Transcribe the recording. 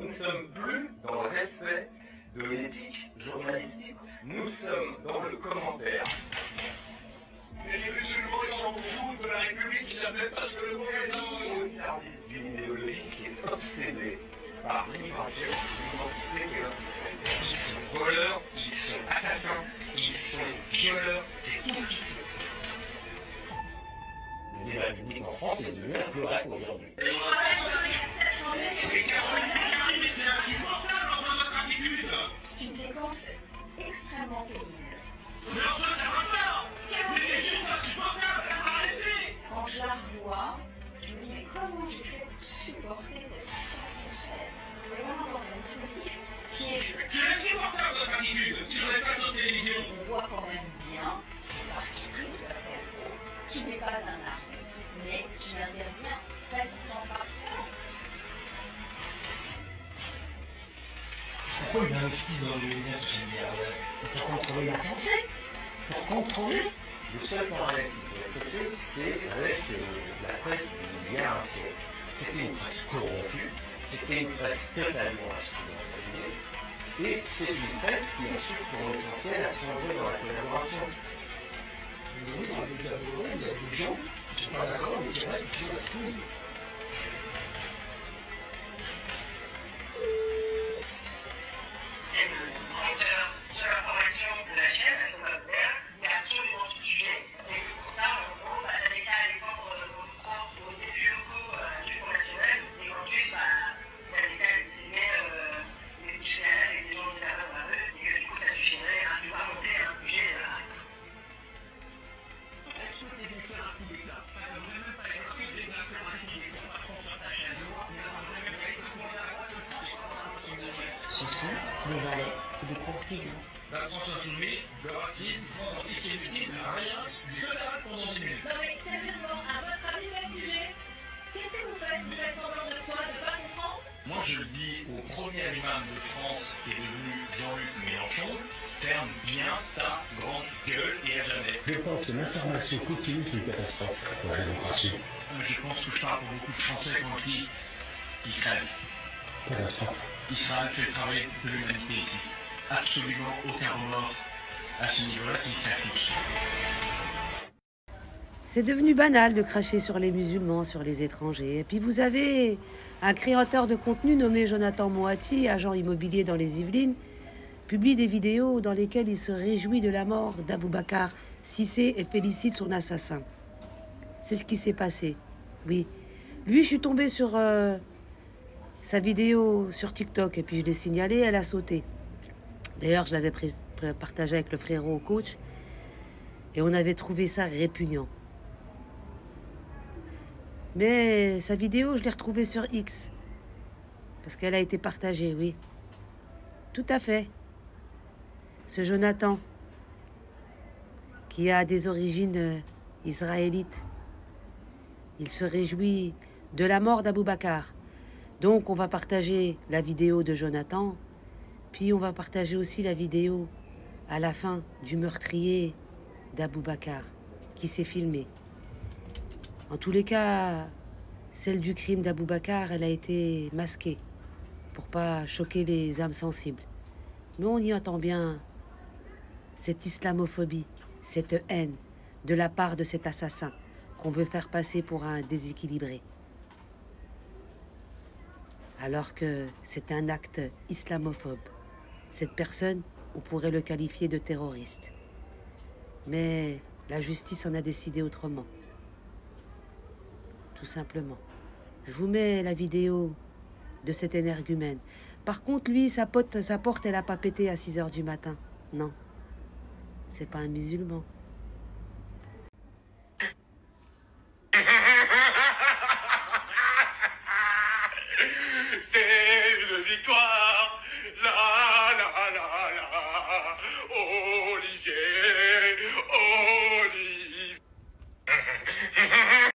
ne sommes plus dans le respect de l'éthique journalistique, nous sommes dans le commentaire. Et les musulmans, ils s'en foutent de la République, ils s'appellent parce que le gouvernement Au service d'une idéologie qui est obsédée par l'immigration, l'identité et l'insécurité. Ils sont voleurs, ils sont assassins, ils sont violeurs, c'est tout ce qu'ils sont. Le débat public en France est devenu un pleuret aujourd'hui. C'est insupportable, enfin, notre attitude. C'est une séquence extrêmement pénible. Mais enfin, ça va pas. Mais c'est juste insupportable, arrêtez. Quand je la revois, je me dis mais comment j'ai fait pour supporter cette façon de faire. Vraiment dans un dispositif piégeux. C'est insupportable, notre attitude, sur les plateaux de télévision. On voit quand même bien le parti pris de la CRO, qui n'est pas un arme, mais qui intervient facilement partout. Pourquoi ils investissent dans le média tous ces milliardaires? Pour contrôler la pensée? Pour contrôler? Le seul parallèle qui peut être fait, c'est avec la presse d'il y a un siècle. C'était une presse corrompue, c'était une presse totalement instrumentalisée, et c'est une presse qui a su, pour l'essentiel, assombrer dans la collaboration. Aujourd'hui, dans le média polonais, il y a des gens qui ne sont pas d'accord, mais c'est vrai qu'ils font la trouille. C'est le directeur de l'information de la chaîne, Thomas Bert, il y a absolument tout sujet. Et pour ça, en gros, ça décale les membres aux élus locaux du Front National. Et en plus, ça décale aussi bien les petits PNL et les gens qui n'avaient pas eux. Et que du coup, ça suffirait à pouvoir monter un sujet. Est-ce que vous faire un coup d'État? Ça ne devrait même pas être une des informatiques pour pas qu'on sur ta chaîne. Mais ça devrait même pas être qu'on a le droit de Ce sont des valets de courtisans. La France insoumise, le racisme, l'antisémitisme, rien, que dalle pendant 10 minutes. Non mais sérieusement, à votre avis, quel sujet? Qu'est-ce que vous faites? Vous faites semblant de quoi? De pas comprendre? Moi je le dis au premier imam de France qui est devenu Jean-Luc Mélenchon, ferme bien ta grande gueule et à jamais. Je pense que l'information continue est une catastrophe pour la démocratie. Je pense que je parle pour beaucoup de Français quand je dis qu'ils crèvent. Catastrophe. Israël fait le travail de l'humanité ici. Absolument aucun remords à ce niveau-là qu'ils crèvent tous. C'est devenu banal de cracher sur les musulmans, sur les étrangers. Et puis vous avez un créateur de contenu nommé Jonathan Moati, agent immobilier dans les Yvelines, publie des vidéos dans lesquelles il se réjouit de la mort d'Aboubacar Cissé et félicite son assassin. C'est ce qui s'est passé, oui. Lui, je suis tombée sur sa vidéo sur TikTok et puis je l'ai signalée, elle a sauté. D'ailleurs, je l'avais partagée avec le frérot coach et on avait trouvé ça répugnant. Mais sa vidéo, je l'ai retrouvée sur X. Parce qu'elle a été partagée, oui. Tout à fait. Ce Jonathan, qui a des origines israélites, il se réjouit de la mort d'Aboubacar. Donc on va partager la vidéo de Jonathan, puis on va partager aussi la vidéo à la fin du meurtrier d'Aboubacar, qui s'est filmé. En tous les cas, celle du crime d'Aboubacar, elle a été masquée pour pas choquer les âmes sensibles. Mais on y entend bien cette islamophobie, cette haine de la part de cet assassin qu'on veut faire passer pour un déséquilibré. Alors que c'est un acte islamophobe. Cette personne, on pourrait le qualifier de terroriste. Mais la justice en a décidé autrement. Tout simplement. Je vous mets la vidéo de cet énergumène. Par contre, lui, sa porte, elle n'a pas pété à 6 h du matin. Non. C'est pas un musulman. C'est une victoire, la la la la, Olivier